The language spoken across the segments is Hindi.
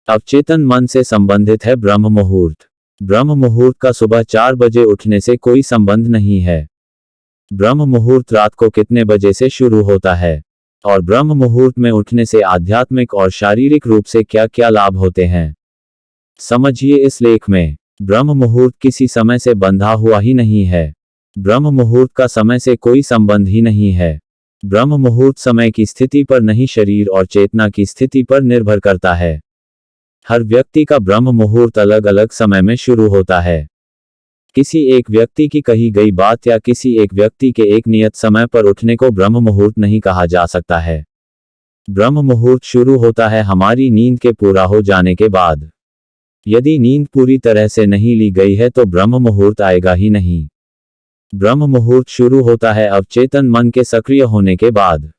अवचेतन मन से संबंधित है ब्रह्म मुहूर्त। ब्रह्म मुहूर्त का सुबह 4 बजे उठने से कोई संबंध नहीं है। ब्रह्म मुहूर्त रात को कितने बजे से शुरू होता है और ब्रह्म मुहूर्त में उठने से आध्यात्मिक और शारीरिक रूप से क्या क्या लाभ होते हैं, समझिए इस लेख में। ब्रह्म मुहूर्त किसी समय से बंधा हुआ ही नहीं है। ब्रह्म मुहूर्त का समय से कोई संबंध ही नहीं है। ब्रह्म मुहूर्त समय की स्थिति पर नहीं, शरीर और चेतना की स्थिति पर निर्भर करता है। हर व्यक्ति का ब्रह्म मुहूर्त अलग अलग समय में शुरू होता है। किसी एक व्यक्ति की कही गई बात या किसी एक व्यक्ति के एक नियत समय पर उठने को ब्रह्म मुहूर्त नहीं कहा जा सकता है। ब्रह्म मुहूर्त शुरू होता है हमारी नींद के पूरा हो जाने के बाद। यदि नींद पूरी तरह से नहीं ली गई है तो ब्रह्म मुहूर्त आएगा ही नहीं। ब्रह्म मुहूर्त शुरू होता है अवचेतन मन के सक्रिय होने के बाद,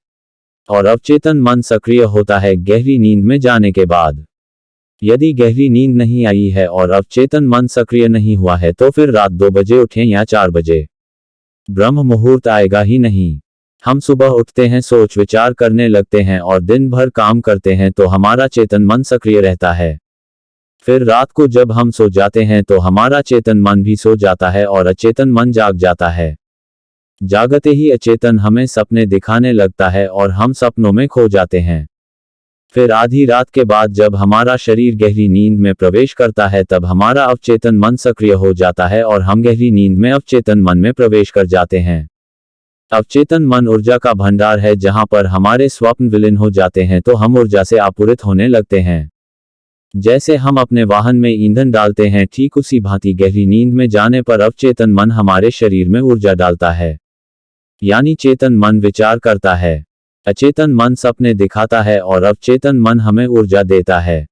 और अवचेतन मन सक्रिय होता है गहरी नींद में जाने के बाद। यदि गहरी नींद नहीं आई है और अवचेतन मन सक्रिय नहीं हुआ है तो फिर रात 2 बजे उठें या 4 बजे, ब्रह्म मुहूर्त आएगा ही नहीं। हम सुबह उठते हैं, सोच विचार करने लगते हैं और दिन भर काम करते हैं तो हमारा चेतन मन सक्रिय रहता है। फिर रात को जब हम सो जाते हैं तो हमारा चेतन मन भी सो जाता है और अचेतन मन जाग जाता है। जागते ही अचेतन हमें सपने दिखाने लगता है और हम सपनों में खो जाते हैं। फिर आधी रात के बाद जब हमारा शरीर गहरी नींद में प्रवेश करता है तब हमारा अवचेतन मन सक्रिय हो जाता है और हम गहरी नींद में अवचेतन मन में प्रवेश कर जाते हैं। अवचेतन मन ऊर्जा का भंडार है। जहां पर हमारे स्वप्न विलीन हो जाते हैं तो हम ऊर्जा से आपूरित होने लगते हैं। जैसे हम अपने वाहन में ईंधन डालते हैं, ठीक उसी भांति गहरी नींद में जाने पर अवचेतन मन हमारे शरीर में ऊर्जा डालता है। यानी चेतन मन विचार करता है, अचेतन मन सपने दिखाता है और अवचेतन मन हमें ऊर्जा देता है।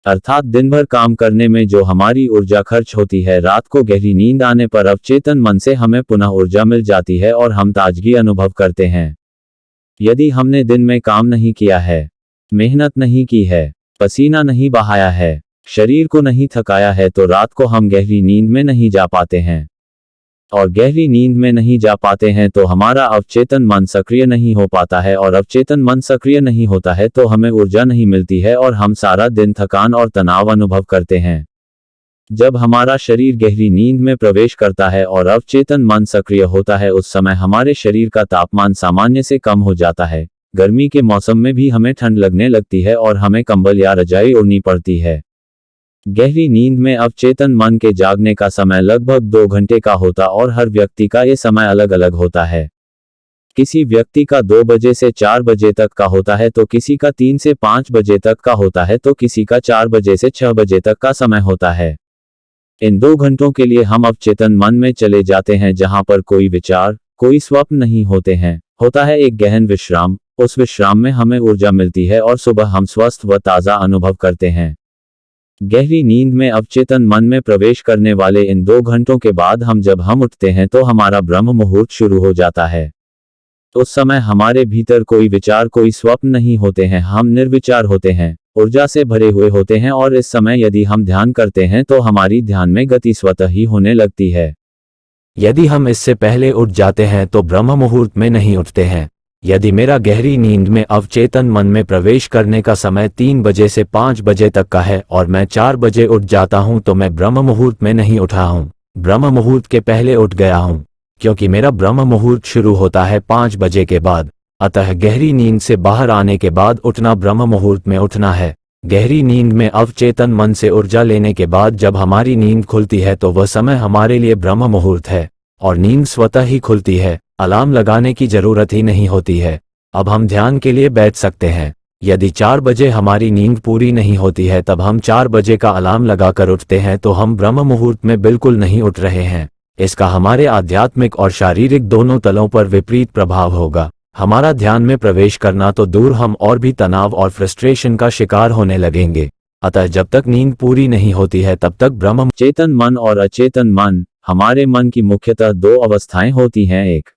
अर्थात दिन भर काम करने में जो हमारी ऊर्जा खर्च होती है, रात को गहरी नींद आने पर अवचेतन मन से हमें पुनः ऊर्जा मिल जाती है और हम ताजगी अनुभव करते हैं। यदि हमने दिन में काम नहीं किया है, मेहनत नहीं की है, पसीना नहीं बहाया है, शरीर को नहीं थकाया है तो रात को हम गहरी नींद में नहीं जा पाते हैं। और गहरी नींद में नहीं जा पाते हैं तो हमारा अवचेतन मन सक्रिय नहीं हो पाता है, और अवचेतन मन सक्रिय नहीं होता है तो हमें ऊर्जा नहीं मिलती है और हम सारा दिन थकान और तनाव अनुभव करते हैं। जब हमारा शरीर गहरी नींद में प्रवेश करता है और अवचेतन मन सक्रिय होता है, उस समय हमारे शरीर का तापमान सामान्य से कम हो जाता है। गर्मी के मौसम में भी हमें ठंड लगने लगती है और हमें कंबल या रजाई ओढ़नी पड़ती है। गहरी नींद में अवचेतन मन के जागने का समय लगभग 2 घंटे का होता और हर व्यक्ति का ये समय अलग अलग होता है। किसी व्यक्ति का 2 बजे से 4 बजे तक का होता है तो किसी का 3 से 5 बजे तक का होता है तो किसी का 4 बजे से 6 बजे तक का समय होता है। इन 2 घंटों के लिए हम अवचेतन मन में चले जाते हैं जहां पर कोई विचार, कोई स्वप्न नहीं होते हैं। होता है एक गहन विश्राम। उस विश्राम में हमें ऊर्जा मिलती है और सुबह हम स्वस्थ व ताज़ा अनुभव करते हैं। गहरी नींद में अवचेतन मन में प्रवेश करने वाले इन 2 घंटों के बाद जब हम उठते हैं तो हमारा ब्रह्म मुहूर्त शुरू हो जाता है। उस समय हमारे भीतर कोई विचार, कोई स्वप्न नहीं होते हैं। हम निर्विचार होते हैं, ऊर्जा से भरे हुए होते हैं और इस समय यदि हम ध्यान करते हैं तो हमारी ध्यान में गति स्वतः ही होने लगती है। यदि हम इससे पहले उठ जाते हैं तो ब्रह्म मुहूर्त में नहीं उठते हैं। यदि मेरा गहरी नींद में अवचेतन मन में प्रवेश करने का समय 3 बजे से 5 बजे तक का है और मैं 4 बजे उठ जाता हूं तो मैं ब्रह्म मुहूर्त में नहीं उठा हूं, ब्रह्म मुहूर्त के पहले उठ गया हूं, क्योंकि मेरा ब्रह्म मुहूर्त शुरू होता है 5 बजे के बाद। अतः गहरी नींद से बाहर आने के बाद उठना ब्रह्म मुहूर्त में उठना है। गहरी नींद में अवचेतन मन से ऊर्जा लेने के बाद जब हमारी नींद खुलती है तो वह समय हमारे लिए ब्रह्म मुहूर्त है और नींद स्वतः ही खुलती है। अलार्म लगाने की जरूरत ही नहीं होती है। अब हम ध्यान के लिए बैठ सकते हैं। यदि 4 बजे हमारी नींद पूरी नहीं होती है तब हम 4 बजे का अलार्म लगाकर उठते हैं तो हम ब्रह्म मुहूर्त में बिल्कुल नहीं उठ रहे हैं। इसका हमारे आध्यात्मिक और शारीरिक दोनों तलों पर विपरीत प्रभाव होगा। हमारा ध्यान में प्रवेश करना तो दूर, हम और भी तनाव और फ्रस्ट्रेशन का शिकार होने लगेंगे। अतः जब तक नींद पूरी नहीं होती है तब तक ब्रह्म चेतन मन और अचेतन मन, हमारे मन की मुख्यतः 2 अवस्थाएं होती हैं, एक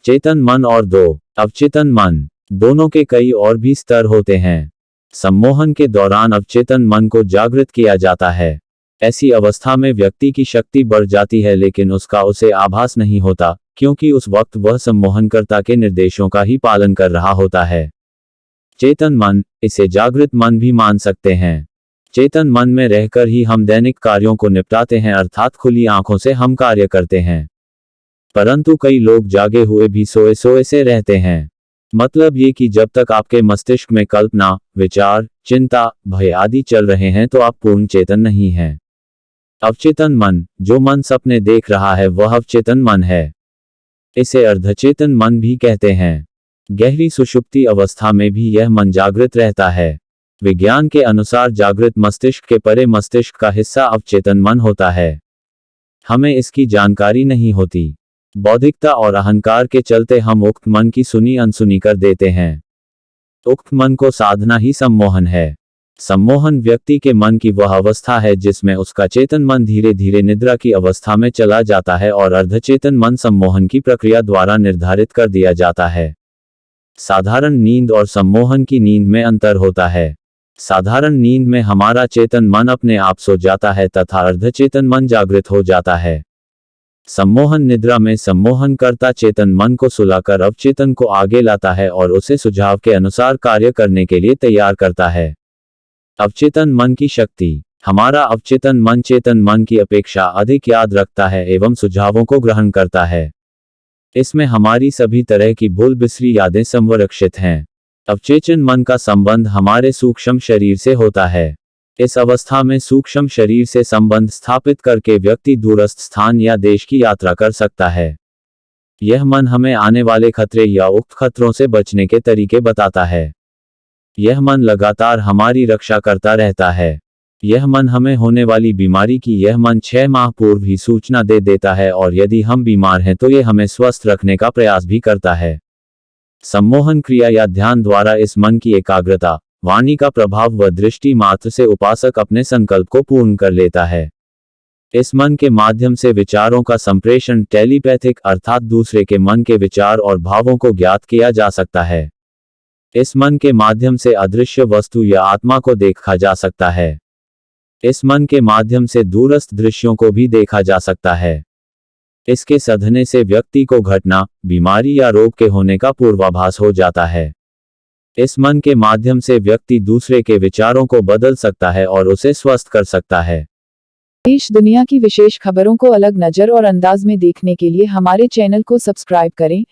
चेतन मन और 2 अवचेतन मन। दोनों के कई और भी स्तर होते हैं। सम्मोहन के दौरान अवचेतन मन को जागृत किया जाता है। ऐसी अवस्था में व्यक्ति की शक्ति बढ़ जाती है लेकिन उसका उसे आभास नहीं होता, क्योंकि उस वक्त वह सम्मोहनकर्ता के निर्देशों का ही पालन कर रहा होता है। चेतन मन, इसे जागृत मन भी मान सकते हैं। चेतन मन में रहकर ही हम दैनिक कार्यों को निपटाते हैं, अर्थात खुली आंखों से हम कार्य करते हैं। परंतु कई लोग जागे हुए भी सोए सोए से रहते हैं। मतलब ये कि जब तक आपके मस्तिष्क में कल्पना, विचार, चिंता, भय आदि चल रहे हैं तो आप पूर्ण चेतन नहीं हैं। अवचेतन मन, जो मन सपने देख रहा है वह अवचेतन मन है। इसे अर्धचेतन मन भी कहते हैं। गहरी सुषुप्ति अवस्था में भी यह मन जागृत रहता है। विज्ञान के अनुसार जागृत मस्तिष्क के परे मस्तिष्क का हिस्सा अवचेतन मन होता है। हमें इसकी जानकारी नहीं होती। बौद्धिकता और अहंकार के चलते हम उक्त मन की सुनी अनसुनी कर देते हैं। उक्त मन को साधना ही सम्मोहन है। सम्मोहन व्यक्ति के मन की वह अवस्था है जिसमें उसका चेतन मन धीरे धीरे निद्रा की अवस्था में चला जाता है और अर्धचेतन मन सम्मोहन की प्रक्रिया द्वारा निर्धारित कर दिया जाता है। साधारण नींद और सम्मोहन की नींद में अंतर होता है। साधारण नींद में हमारा चेतन मन अपने आप सो जाता है तथा अर्धचेतन मन जागृत हो जाता है। सम्मोहन निद्रा में सम्मोहन करता चेतन मन को सुलाकर अवचेतन को आगे लाता है और उसे सुझाव के अनुसार कार्य करने के लिए तैयार करता है। अवचेतन मन की शक्ति। हमारा अवचेतन मन चेतन मन की अपेक्षा अधिक याद रखता है एवं सुझावों को ग्रहण करता है। इसमें हमारी सभी तरह की भूल बिसरी यादें संरक्षित हैं। अवचेतन मन का संबंध हमारे सूक्ष्म शरीर से होता है। इस अवस्था में सूक्ष्म शरीर से संबंध स्थापित करके व्यक्ति दूरस्थ स्थान या देश की यात्रा कर सकता है। यह मन हमें आने वाले खतरे या उक्त खतरों से बचने के तरीके बताता है। यह मन लगातार हमारी रक्षा करता रहता है। यह मन हमें होने वाली बीमारी की यह मन 6 माह पूर्व ही सूचना दे देता है और यदि हम बीमार हैं तो यह हमें स्वस्थ रखने का प्रयास भी करता है। सम्मोहन क्रिया या ध्यान द्वारा इस मन की एकाग्रता, वाणी का प्रभाव व दृष्टि मात्र से उपासक अपने संकल्प को पूर्ण कर लेता है। इस मन के माध्यम से विचारों का संप्रेषण टेलीपैथिक अर्थात दूसरे के मन के विचार और भावों को ज्ञात किया जा सकता है। इस मन के माध्यम से अदृश्य वस्तु या आत्मा को देखा जा सकता है। इस मन के माध्यम से दूरस्थ दृश्यों को भी देखा जा सकता है। इसके साधने से व्यक्ति को घटना, बीमारी या रोग के होने का पूर्वाभास हो जाता है। इस मन के माध्यम से व्यक्ति दूसरे के विचारों को बदल सकता है और उसे स्वस्थ कर सकता है। देश दुनिया की विशेष खबरों को अलग नजर और अंदाज में देखने के लिए हमारे चैनल को सब्सक्राइब करें।